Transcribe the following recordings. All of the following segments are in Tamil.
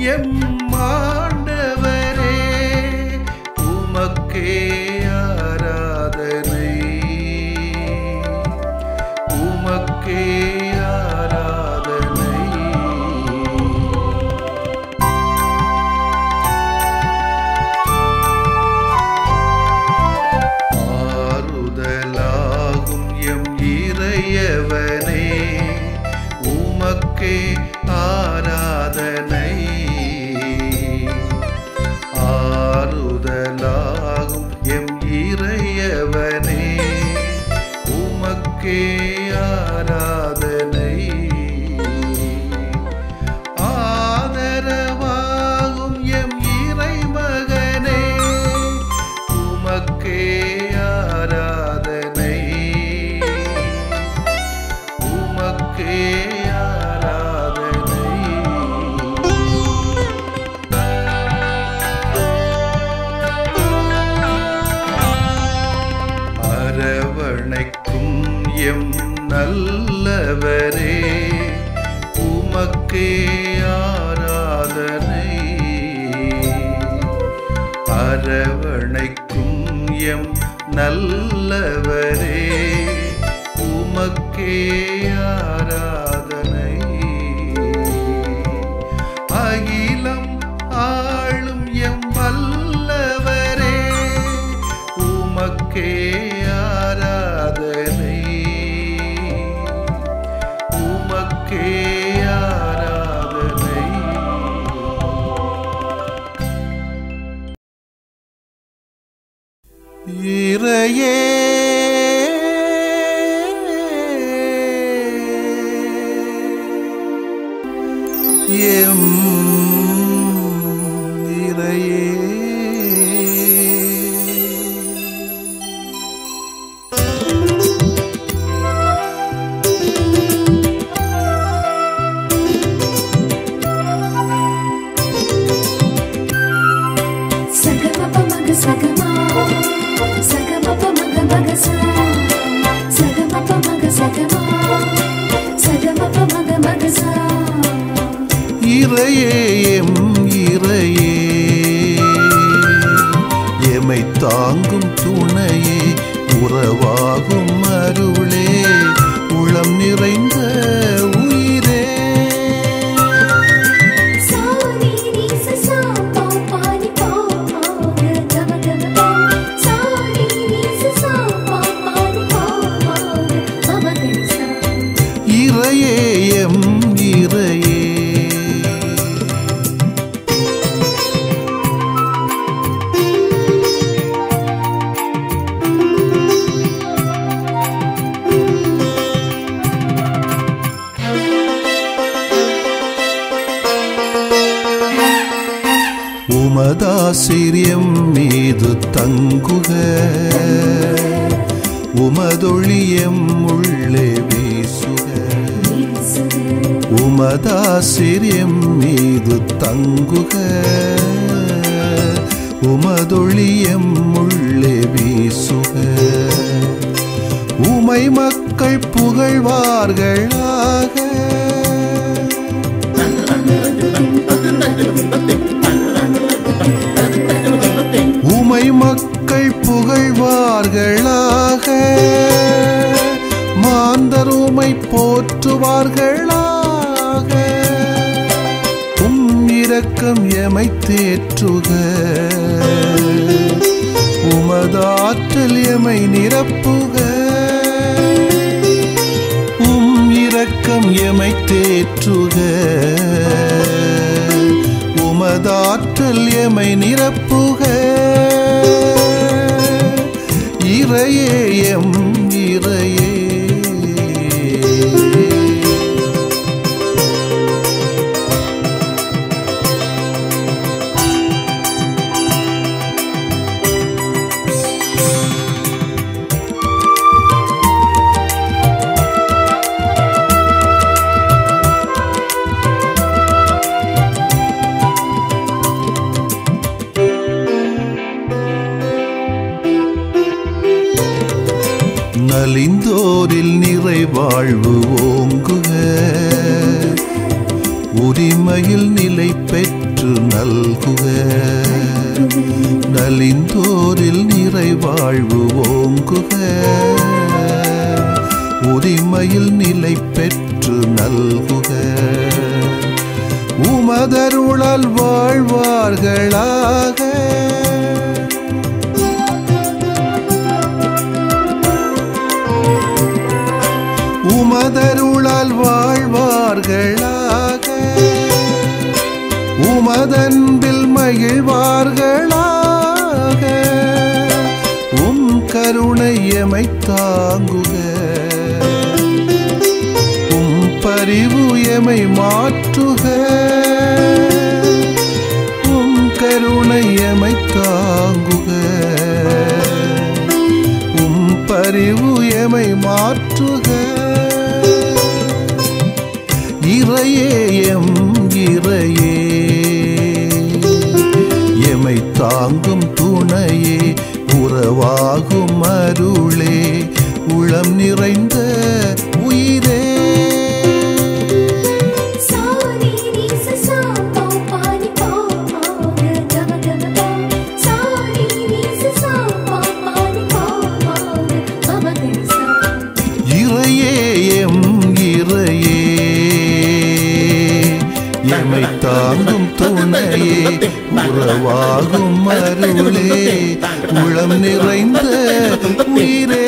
எம் ஆண்டவரே உமக்கே ஆராதனை உமக்கே ஆராதனை ஆறுதலாகும் எம் இறையவனே உமக்கே ஆராதனை ஆறுதலாகும் எம் இறையவனே உமக்கே ஆராதனை ஆதரவாகும் எம் இறைமகனே உமக்கே ஆராதனை உமக்கே அரவணைக்கும் எம் நல்லவரே உமக்கே ஆராதனை அரவணைக்கும் எம் நல்லவரே உமக்கே ஆராதனை அகிலம் ஆளும் எம் வல்லவரே உமக்கே ஆராதனை உமக்கே ஆராதனை இறையே எம் இறையே இறையே எம் இறையே எமை தாங்கும் துணையே உறவாகும் அருளே உளம் நிறைந்த உயிரே இறையே எம் இறையே உமதாசிரியம் மீது தங்குக உமதொழியம் உள்ளே வீசுக உமதாசிரியம் மீது தங்குக உமதொழியம் உள்ளே வீசுக உமை மக்கள் புகழ்வார்களாக உமை மக்கள் புகழ்வார்களாக மாந்தர் உமை போற்றுவார்களாக இரக்கம் எமை தேற்றுக உமதாற்றல் எமை நிரப்புக இரக்கம் எமை தேற்றுக உமதாற்றல் எமை நிரப்புக இறையே எம் இறையே நலிந்தோரில் நிறைவாழ்வு ஓங்குக உரிமையில் நிலை நிலை பெற்று நல்குக. நலிந்தோரில் நிறைவாழ்வு ஓங்குக. உரிமையில் நிலை பெற்று நல்குக. உமதருளால் வாழ்வார்களாக. உமதருளால் வாழ்வார்களாக. உமதன்பில் மகிழ்வார்களாக. உம் கருணை எமை தாங்குக. உம் பரிவு எமை மாற்றுக. உம் கருணை எமை தாங்குக. உம் பரிவு எமை மாற்றுக. இறையே எம் இறையே, எமை தாங்கும் துணையே, உறவாகும் அருளே, உளம் நிறைந்த உயிரே. இறையே எம் இறையே, எமை தாங்கும் துணையே, உறவாகும் அருளே, உளம் நிறைந்த உயிரே.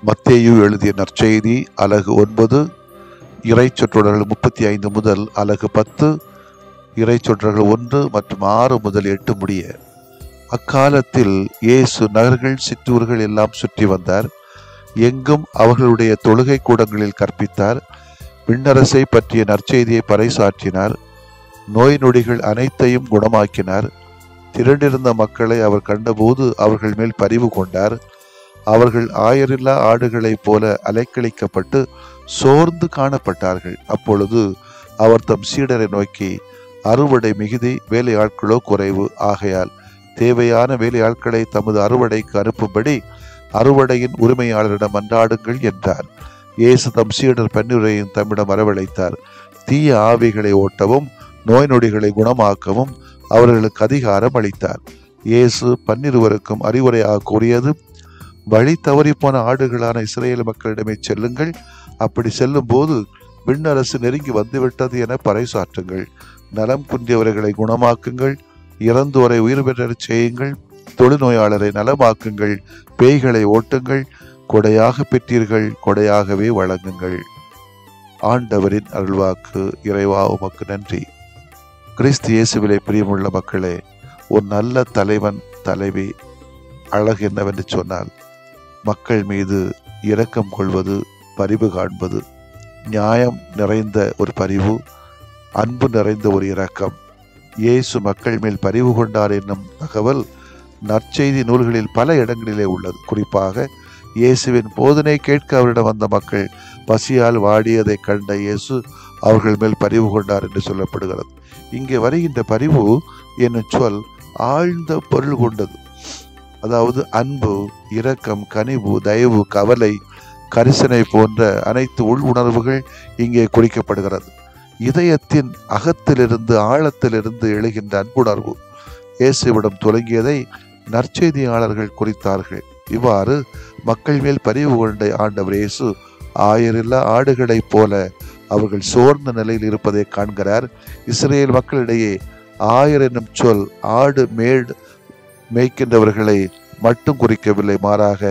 மத்தேயு எழுதிய நற்செய்தி அலகு 9 இறைச்சொற்றொடர்கள் 35 முதல் அலகு 10, இறைச்சொற்றர்கள் 1 மற்றும் 6 முதல் 8 முடிய. அக்காலத்தில் இயேசு நகர்கள் சிற்றூர்கள் எல்லாம் சுற்றி வந்தார். எங்கும் அவர்களுடைய தொழுகை கூடங்களில் கற்பித்தார். விண்ணரசை பற்றிய நற்செய்தியை பறைசாற்றினார். நோய் நொடிகள் அனைத்தையும் குணமாக்கினார். திரண்டிருந்த மக்களை அவர் கண்டபோது அவர்கள் மேல் பரிவு கொண்டார். அவர்கள் ஆயரில்லா ஆடுகளைப் போல அலைக்கழிக்கப்பட்டு சோர்ந்து காணப்பட்டார்கள். அப்பொழுது அவர் தம் சீடரை நோக்கி, அறுவடை மிகுதி, வேலையாட்களோ குறைவு. ஆகையால் தேவையான வேலையாட்களை தமது அறுவடைக்கு அனுப்பும்படி அறுவடையின் உரிமையாளரிடம் மன்றாடுங்கள் என்றார். இயேசு தம் சீடர் 12 தம்மிடம் வரவழைத்தார். தீய ஆவிகளை ஓட்டவும் நோய் நொடிகளை குணமாக்கவும் அவர்களுக்கு அதிகாரம் அளித்தார். இயேசு 12 அறிவுரையாக கூறியது, வழி தவறிப்போன ஆடுகளான இஸ்ரேல் மக்களிடமே செல்லுங்கள். அப்படி செல்லும் போது விண்ணரசு நெருங்கி வந்துவிட்டது என பறைசாற்றுங்கள். நலம் குன்றியவர்களை குணமாக்குங்கள். இறந்தோரை உயிர் பெறச் செய்யுங்கள். தொழுநோயாளரை நலமாக்குங்கள். பேய்களை ஓட்டுங்கள். கொடையாக பெற்றீர்கள், கொடையாகவே வழங்குங்கள். ஆண்டவரின் அருள்வாக்கு. இறைவா உமக்கு நன்றி. கிறிஸ்து இயேசுவிலே பிரியமுள்ள மக்களே, ஒரு நல்ல தலைவன் தலைவி அழகு என்னவென்று சொன்னால் மக்கள் மீது இரக்கம் கொள்வது, பரிவு காண்பது, நியாயம் நிறைந்த ஒரு பரிவு, அன்பு நிறைந்த ஒரு இரக்கம். இயேசு மக்கள் மேல் பரிவு கொண்டார் என்னும் தகவல் நற்செய்தி நூல்களில் பல இடங்களிலே உள்ளது. குறிப்பாக இயேசுவின் போதனை கேட்க அவரிடம் வந்த மக்கள் பசியால் வாடியதை கண்ட இயேசு அவர்கள் மேல் பரிவு கொண்டார் என்று சொல்லப்படுகிறது. இங்கே வருகின்ற பரிவு என்னும் சொல் ஆழ்ந்த பொருள் கொண்டது. அதாவது அன்பு, இரக்கம், கனிவு, தயவு, கவலை, கரிசனை போன்ற அனைத்து உள் உணர்வுகள் இங்கே குறிக்கப்படுகிறது. இதயத்தின் அகத்திலிருந்து ஆழத்திலிருந்து எழுகின்ற அன்புணர்வு இயேசுவிடம் தொடங்கியதை நற்செய்தியாளர்கள் குறித்தார்கள். இவ்வாறு மக்கள் மேல் பரிவு கொண்ட ஆண்டவர் இயேசு ஆயரில்லா ஆடுகளைப் போல அவர்கள் சோர்ந்த நிலையில் இருப்பதை காண்கிறார். இஸ்ரேல் மக்களிடையே ஆயர் என்னும் சொல் ஆடு மேய்க்கின்றவர்களை மட்டும் குறிக்கவில்லை, மாறாக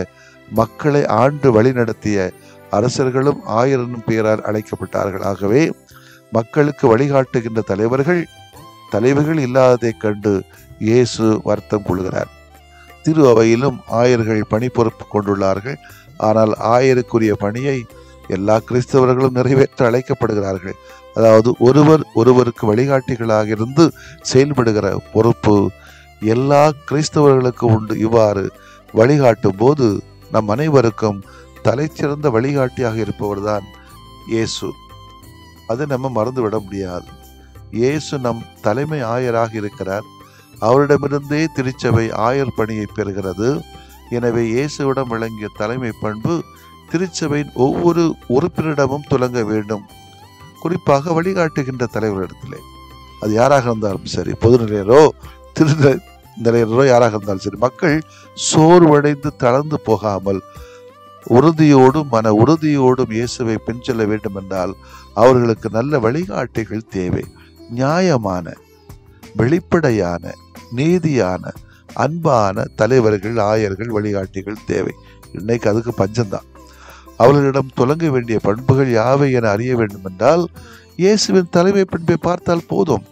மக்களை ஆண்டு வழிநடத்திய அரசர்களும் ஆயர் என்னும் பெயரால் அழைக்கப்பட்டார்கள். ஆகவே மக்களுக்கு வழிகாட்டுகின்ற தலைவர்கள் இல்லாததை கண்டு இயேசு வருத்தம் கொள்கிறார். திரு அவையிலும் ஆயர்கள் பணி பொறுப்பு கொண்டுள்ளார்கள். ஆனால் ஆயருக்குரிய பணியை எல்லா கிறிஸ்தவர்களும் நிறைவேற்ற அழைக்கப்படுகிறார்கள். அதாவது ஒருவருக்கு வழிகாட்டிகளாக இருந்து செயல்படுகிற பொறுப்பு எல்லா கிறிஸ்தவர்களுக்கும் உண்டு. இவ்வாறு வழிகாட்டும் போது நம் அனைவருக்கும் தலைச்சிறந்த வழிகாட்டியாக இருப்பவர்தான் இயேசு. அதை நம்ம மறந்துவிட முடியாது. இயேசு நம் தலைமை ஆயராக இருக்கிறார். அவரிடமிருந்தே திருச்சபை ஆயர் பணியை பெறுகிறது. எனவே இயேசுவிடம் விளங்கிய தலைமை பண்பு திருச்சபையின் ஒவ்வொரு உறுப்பினரிடமும் துலங்க வேண்டும். குறிப்பாக வழிகாட்டுகின்ற தலைவர்களிடத்திலே, அது யாராக இருந்தாலும் சரி, பொதுநிலையரோ திருநிலையரோ யாராக இருந்தாலும் சரி, மக்கள் சோர்வடைந்து தளர்ந்து போகாமல் உறுதியோடும் மன உறுதியோடும் இயேசுவை பின்செல்ல வேண்டும் என்றால் அவர்களுக்கு நல்ல வழிகாட்டிகள் தேவை. நியாயமான, வெளிப்படையான, நீதியான, அன்பான தலைவர்கள், ஆயர்கள், வழிகாட்டிகள் தேவை. இன்னைக்கு அதுக்கு பஞ்சம்தான். அவர்களிடம் துலங்க வேண்டிய பண்புகள் யாவை என அறிய வேண்டும் என்றால் இயேசுவின் தலைமை பண்பை பார்த்தால் போதும்.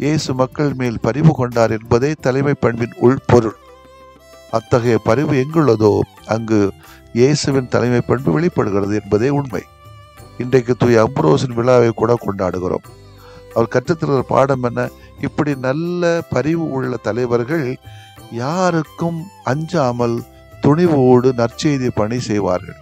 இயேசு மக்கள் மேல் பரிவு கொண்டார் என்பதே தலைமை பண்பின் உள்பொருள். அத்தகைய பரிவு எங்குள்ளதோ அங்கு இயேசுவின் தலைமை பண்பு வெளிப்படுகிறது என்பதே உண்மை. இன்றைக்கு தூய அம்புரோசின் விழாவை கூட கொண்டாடுகிறோம். அவர் கற்றுத்தருகிற பாடம் என்ன? இப்படி நல்ல பரிவு உள்ள தலைவர்கள் யாருக்கும் அஞ்சாமல் துணிவோடு நற்செய்தி பணி செய்வார்கள்.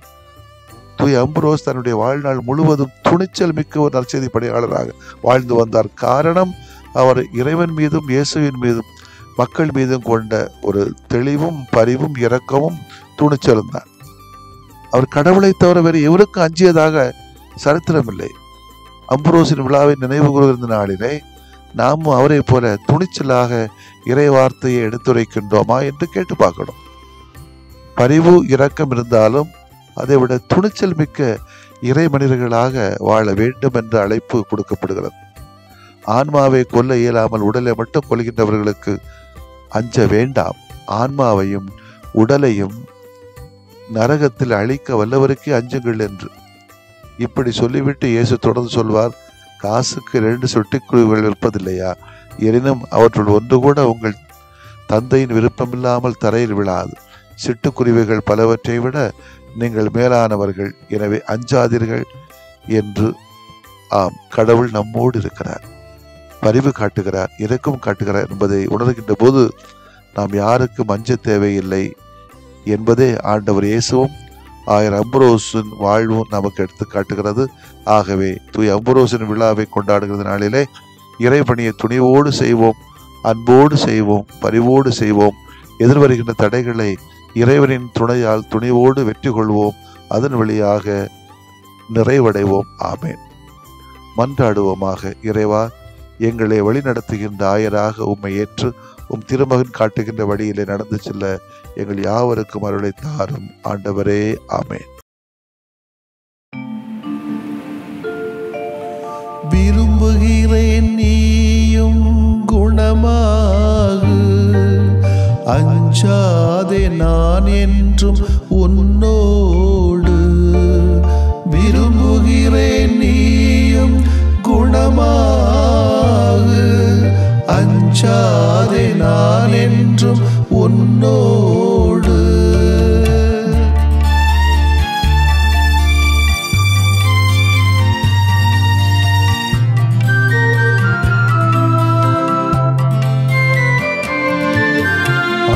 தூய அம்புரோஸ் தன்னுடைய வாழ்நாள் முழுவதும் துணிச்சல் மிக்க ஒரு நற்செய்தி பணியாளராக வாழ்ந்து வந்தார். காரணம், அவர் இறைவன் மீதும் இயேசுவின் மீதும் மக்கள் மீதும் கொண்ட ஒரு தெளிவும் பரிவும் இரக்கமும் துணிச்சலும் தான். அவர் கடவுளை தவிர வேறு எவருக்கும் அஞ்சியதாக சரித்திரமில்லை. அம்புரோசின் விழாவை நினைவு கூறுகின்ற நாளிலே நாமும் அவரை போல துணிச்சலாக இறை வார்த்தையை எடுத்துரைக்கின்றோமா என்று கேட்டு பார்க்கணும். பரிவு இரக்கம் இருந்தாலும் அதை விட துணிச்சல் மிக்க இறை மனிதர்களாக வாழ வேண்டும் என்ற அழைப்பு கொடுக்கப்படுகிறது. ஆன்மாவை கொல்ல இயலாமல் உடலை மட்டும் கொல்கின்றவர்களுக்கு அஞ்ச வேண்டாம். ஆன்மாவையும் உடலையும் நரகத்தில் அழிக்க வல்லவருக்கே அஞ்சுங்கள் என்று இப்படி சொல்லிவிட்டு இயேசு தொடர்ந்து சொல்வார், காசுக்கு 2 சொட்டிக்குருவிகள் விற்பதில்லையா? எனினும் அவற்றுள் ஒன்று கூட உங்கள் தந்தையின் விருப்பமில்லாமல் தரையில் விழாது. சிட்டுக்குருவிகள் பலவற்றை விட நீங்கள் மேலானவர்கள், எனவே அஞ்சாதீர்கள் என்று. ஆம், கடவுள் நம்மோடு இருக்கிறார், பரிவு காட்டுகிறார், இரக்கம் காட்டுகிறார் என்பதை உணர்கின்ற போது நாம் யாருக்கும் அஞ்ச தேவையில்லை என்பதே ஆண்டவர் இயேசுவும் ஆயர் அம்புரோசின் வாழ்வும் நமக்கு எடுத்து காட்டுகிறது. ஆகவே தூய அம்புரோசின் விழாவை கொண்டாடுகிற நாளிலே இறைபணியை துணிவோடு செய்வோம், அன்போடு செய்வோம், பரிவோடு செய்வோம். எதிர்வருகின்ற தடைகளை இறைவனின் துணையால் துணிவோடு வெற்றி கொள்வோம். அதன் வழியாக நிறைவடைவோம். ஆமேன். மன்றாடுவோமாக. இறைவா, எங்களை வழிநடத்துகின்ற ஆயராக உம்மை ஏற்று உம் திருமகன் காட்டுகின்ற வழியிலே நடந்து செல்ல எங்கள் யாவருக்கும் அருளை தாரும். ஆண்டவரே, ஆமேன். விரும்புகிறேன் நீயும் குணமாகு, அஞ்சாதே நான் என்றும் உன்னோடு. விரும்புகிறேன் நீயும் குணமாகு, அஞ்சாதே நான் என்றும் உன்னோடு.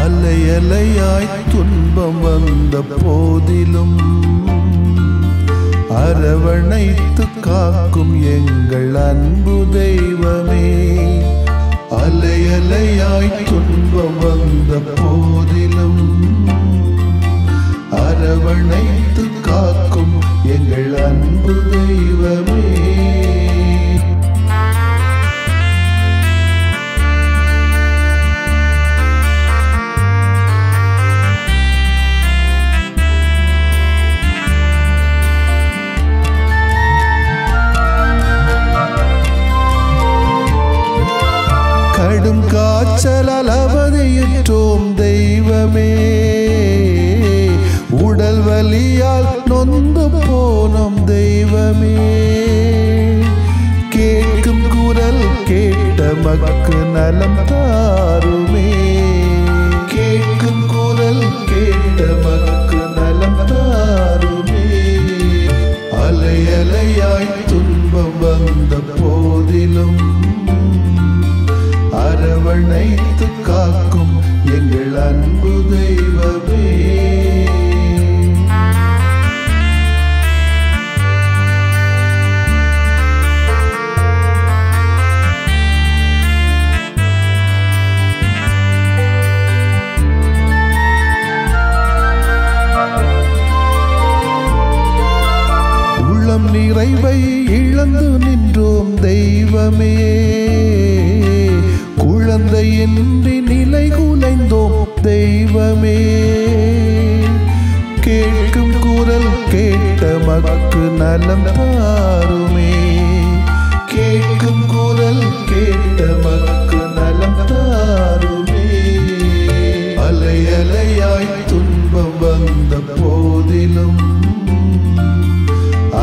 அலையலையாய் துன்பம் வந்த போதிலும் அரவணைத்து காக்கும் எங்கள் அன்பு தெய்வமே. அலையலையாய் துன்பம் வந்த போதிலும் அரவணைத்து காக்கும் எங்கள் அன்பு தெய்வமே. கடும் காய்ச்சலால் அவதியுற்றோம் தெய்வமே, உடல் வலியால் நொந்து போனோம் தெய்வமே. கேட்கும் குரல் கேட்ட மக்கு நலம் தாருமே, கேட்கும் குரல் கேட்ட மக்கு நலம் தாருமே. அலையலையாய் துன்பம் வந்த போதிலும் அரவணைத்து காக்கும் எங்கள் அன்பு தெய்வமே. தெய்வமே, குழந்தையின்றி நிலை குலைந்தோம் தெய்வமே, கேட்கும் குரல் கேட்ட மக்கு நலம் தாருமே, கேட்கும் குரல் கேட்ட மக்கு நலம் தாருமே. அலை அலையாய் துன்பம் வந்த போதிலும்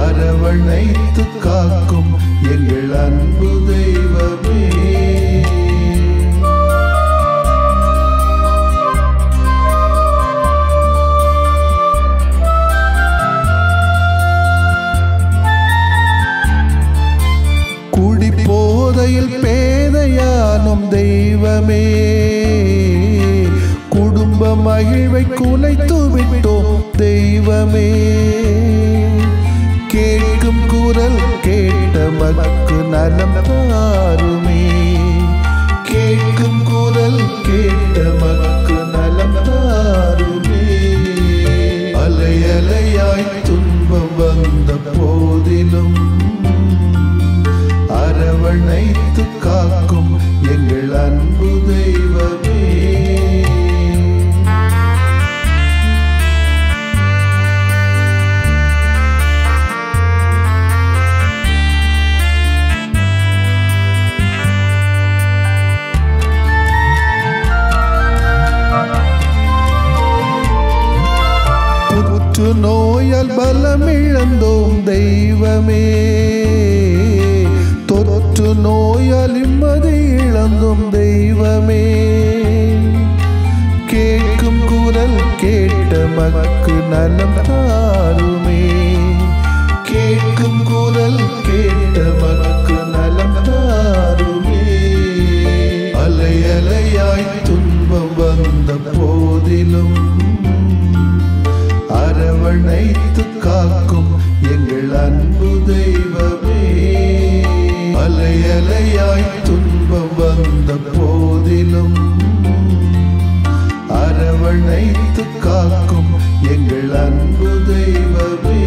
அரவணைத்து காக்கும் எங்கள் அன்பு தெய்வமே. குடிபோதையில் பேதையானும் தெய்வமே, குடும்ப மகிழ்வை குலைத்து விட்டோம் தெய்வமே, கேட்கும் குரல் கேட்ட மக்கு நலம் தாருமே, கேட்கும் குரல் கேட்ட மக்கு நலம் தாருமே. அலை அலையாய் துன்பம் வந்த போதிலும் அரவணைத்து காக்கும் எங்கள் அன்பு தெய்வமே. புற்று நோயால் பலம் இழந்தோம் தெய்வமே, தொற்று நோயால் நிம்மதி இழந்தோம் தெய்வமே, கேட்கும் குரல் கேட்ட மக்கு நலம் தாருமே, கேட்கும் குரல் கேட்ட மக்கு நலம் தாருமே. அலை அலையாய் துன்பம் வந்த போதிலும் அரவணைத்து காக்கும் எங்கள் அன்பு தெய்வமே. அலை அலையாய் துன்பம் வந்த போதிலும் அரவணைத்து காக்கும் எங்கள் அன்பு தெய்வமே.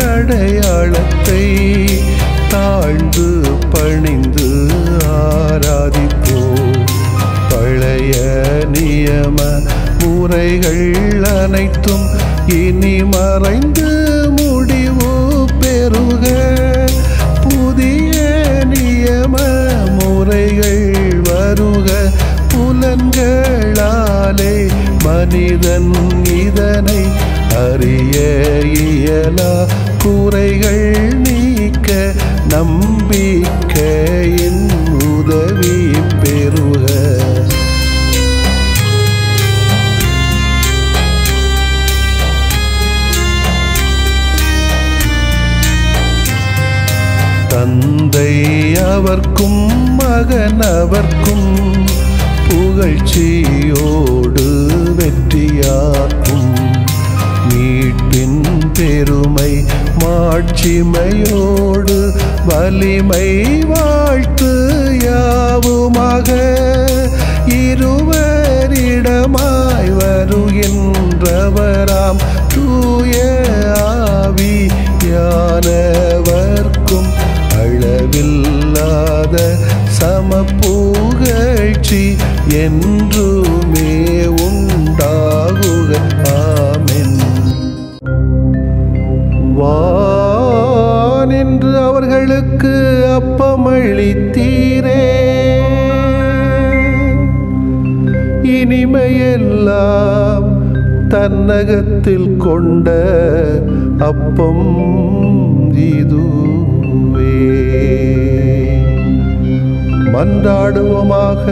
மாண்புயரிவருள்ளடையாளத்தை தாழ்ந்து பணிந்து ஆராதிப்போம். பழைய நியம முறைகள் அனைத்தும் இனி மறைந்து முடிவு பெறுக. புதிய நியம முறைகள் வருக. புலன்களாலே மனிதன் இதனை அறிய இயலா. குறைகள் நீக்க நம்பிக்கையின் உதவி பெறுக. தந்தை அவர்க்கும் மகன் அவர்க்கும் புகழ்ச்சியோடு வெற்றியாக்கும். மீட்பின் பெருமை மாட்சிமையோடு வலிமை வாழ்த்து யாவுமாக. இருவரிடமாய் வருகின்றவராம் தூய ஆவியானவர்க்கும் அளவில்லாத சமப்புகழ்ச்சி என்றுமே உண்டாகுக. ஆமென். வானின்று அவர்களுக்கு அப்பமளித்தீரே, இனிமையெல்லாம் தன்னகத்தில் கொண்ட அப்பம் இதுவே. மன்றாடுவோமாக.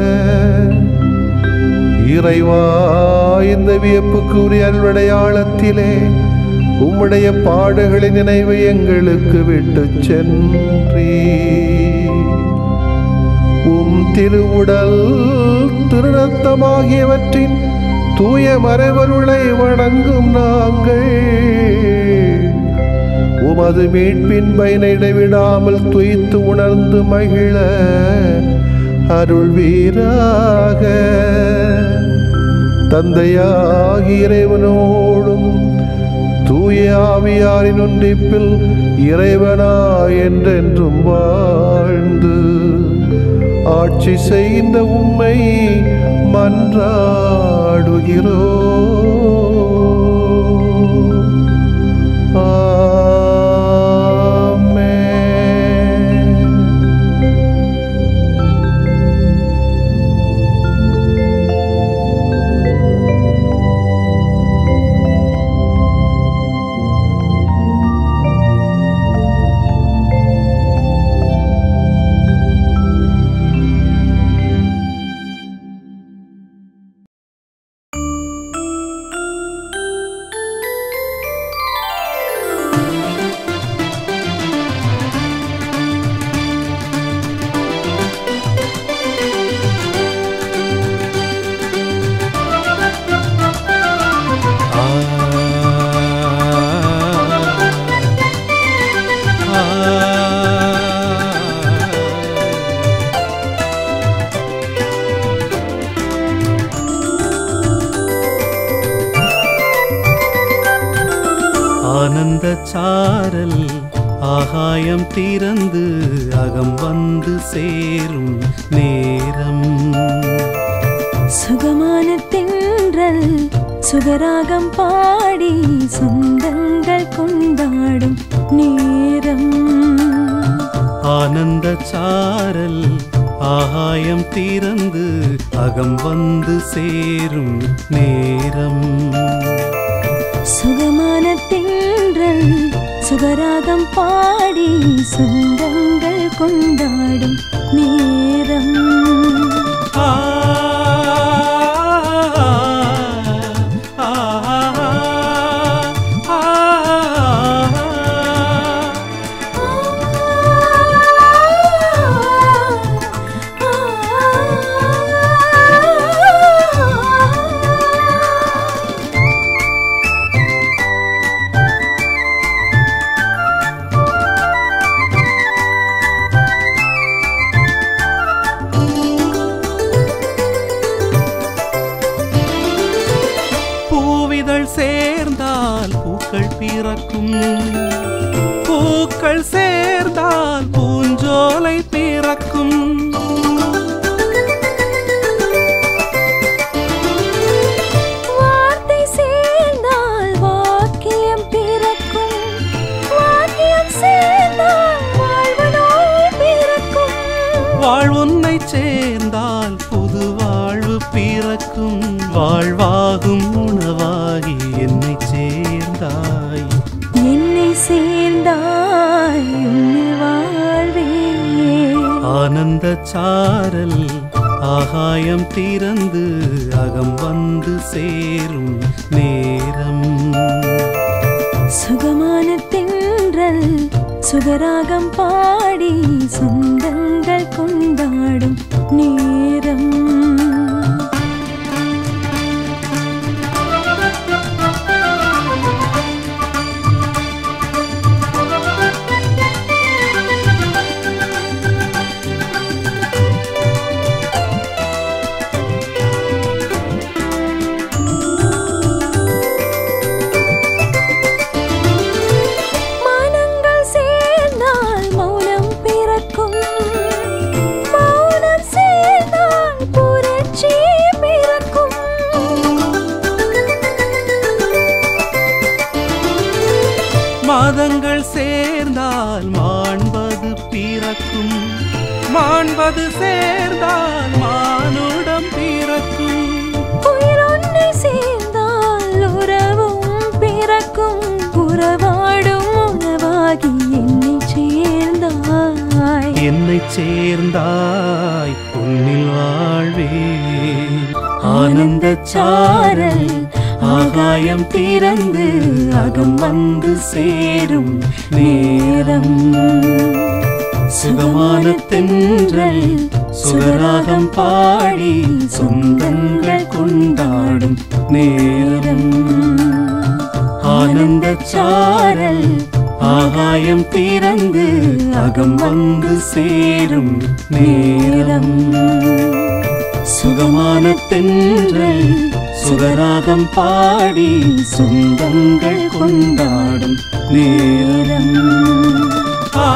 இறைவா, இந்த வியப்புக்குரிய அல்வடையாளத்திலே உம்முடைய பாடுகளின் நினைவை எங்களுக்கு விட்டு சென்றீ. உம் திருவுடல் திருரத்தமாகியவற்றின் தூய மறைபொருளை வணங்கும் நாங்கள் உமது உமது மீட்பின் பயனை இடைவிடாமல் துய்த்து உணர்ந்து மகிழ அருள்வீராக. தந்தையாகி இறைவனோடும் தூய ஆவியாரின் ஒன்றிப்பில் இறைவனா என்றென்றும் வாழ்ந்து ஆட்சி செய்கின்ற உம்மை மன்றாடுகிறோ. ஆனந்த சாரல் ஆகாயம் திறந்து அகம் வந்து சேரும் நேரம். சுகமான தென்றல் சுகராகம் பாடி சொந்தங்கள் கொண்டாடும் நேரம். ஆனந்த சாரல் ஆகாயம் திறந்து அகம் வந்து சேரும் நேரம். சுகமான தென்றல் சுகராகம் பாடி சொந்தங்கள் கொண்டாடும் நேரம். சேர்ந்தால் பூக்கள் பிறக்கும், பூக்கள் சேர்ந்தால் பூஞ்சோலை பிறக்கும். வார்த்தை சேர்ந்தால் வாக்கியம் பிறக்கும், வாக்கியம் சேர்ந்தால் வாழ்வு நோய் பிறக்கும். வாழ்வுன்னை சேர்ந்தால் புது வாழ்வு பிறக்கும். வாழ்வாகும் உணவாகி என்னை சேர்ந்தாய், என்னை சேர்ந்தாய் உன்னில் வாழ்வே. ஆனந்த சாரல் ஆகாயம் திறந்து அகம் வந்து சேரும் நேரம். சுகமான தென்றல் சுகராகம் பாடி சொந்தங்கள் கொண்டாடும் நேரம். மாதங்கள் சேர்ந்தால் மாண்பது பிறக்கும், மாண்பது சேர்ந்தால் மானுடம் பிறக்கும். உயிரொன்றை சேர்ந்தால் உறவும் பிறக்கும், உறவாடும் உணவாகி என்னை சேர்ந்தாய், என்னை சேர்ந்தாய் உன்னில் வாழ்வே. ஆனந்த சாரல் ஆகாயம் திறந்து அகம் வந்து சேரும் நேரம். சுகமான தென்றல் சுகராகம் பாடி சொந்தங்கள் கொண்டாடும் நேரம். ஆனந்த சாரல் ஆகாயம் திறந்து அகம் வந்து சேரும் நேரம். சுகமான தென்றல் சுகராகம் பாடி சொந்தங்கள் கொண்டாடும் நேரம். ஆ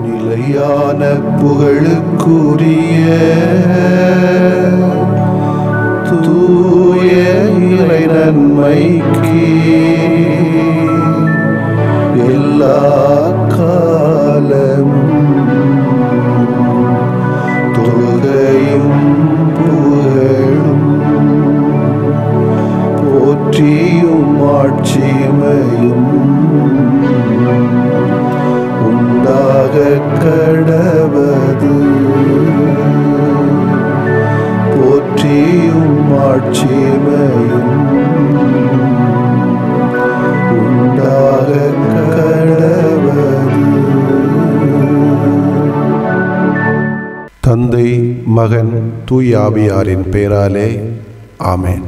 நிலையான புகழுக்குரிய தூய இறை நன்மைக்கு எல்லா காலமும் தொழுகையும் புகழும் போற்றியும் ஆட்சிமையும் உண்டாக கடவது. போற்றியும் ஆட்சிமையும் உண்டாக கடவது. தந்தை, மகன், தூய ஆவியாரின் பெயராலே ஆமென்.